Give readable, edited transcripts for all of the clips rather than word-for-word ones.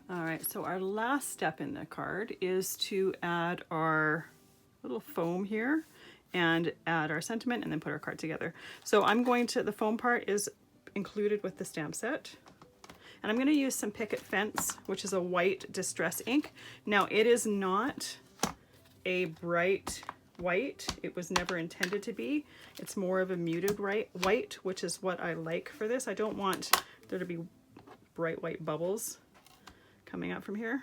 All right, so our last step in the card is to add our little foam here and add our sentiment and then put our card together. So I'm going to, the foam part is included with the stamp set. And I'm going to use some Picket Fence, which is a white distress ink. Now it is not a bright white. It was never intended to be. It's more of a muted white, which is what I like for this. I don't want there to be bright white bubbles coming up from here.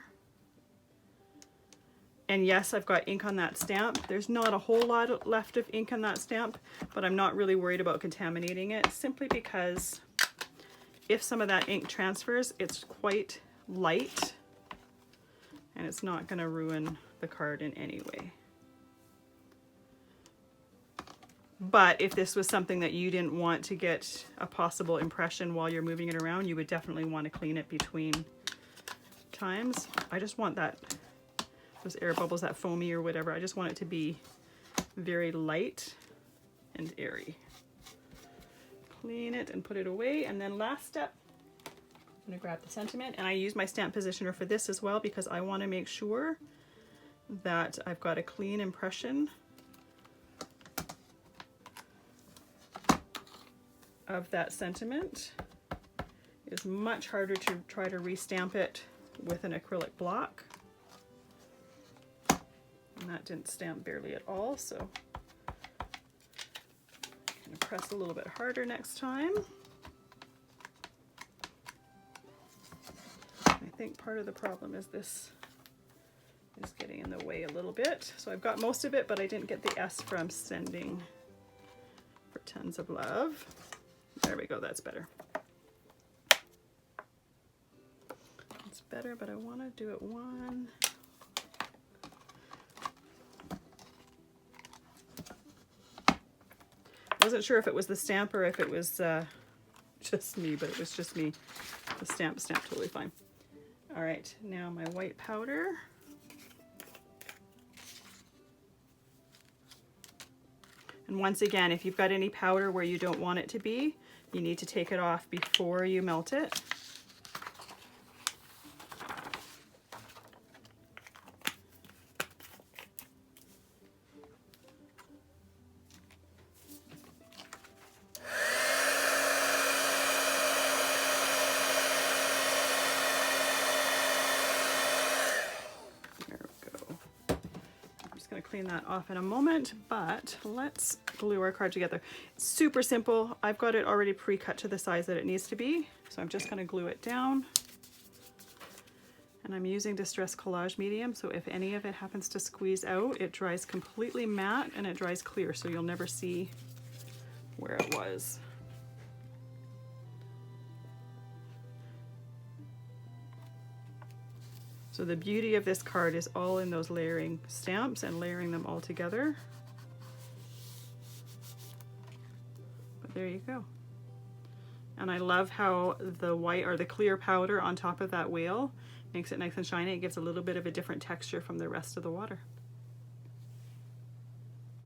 And yes, I've got ink on that stamp. There's not a whole lot left of ink on that stamp, but I'm not really worried about contaminating it, simply because if some of that ink transfers, it's quite light and it's not going to ruin the card in any way. But if this was something that you didn't want to get a possible impression while you're moving it around, you would definitely want to clean it between times. I just want that, those air bubbles, that foamy or whatever, I just want it to be very light and airy. Clean it and put it away. And then last step, I'm going to grab the sentiment, and I use my stamp positioner for this as well because I want to make sure that I've got a clean impression of that sentiment. It's much harder to try to restamp it with an acrylic block. And that didn't stamp barely at all, so I'm going to press a little bit harder next time. I think part of the problem is this is getting in the way a little bit. So I've got most of it, but I didn't get the S from sending for tons of love. There we go, that's better. It's better, but I want to do it one. I wasn't sure if it was the stamp or if it was just me, but it was just me. The stamp totally fine. All right, now my white powder. And once again, if you've got any powder where you don't want it to be, you need to take it off before you melt it. Clean that off in a moment, but let's glue our card together. It's super simple. I've got it already pre-cut to the size that it needs to be, so I'm just going to glue it down. And I'm using Distress Collage medium, so if any of it happens to squeeze out, it dries completely matte and it dries clear, so you'll never see where it was. So the beauty of this card is all in those layering stamps and layering them all together. But there you go. And I love how the white or the clear powder on top of that whale makes it nice and shiny. It gives a little bit of a different texture from the rest of the water.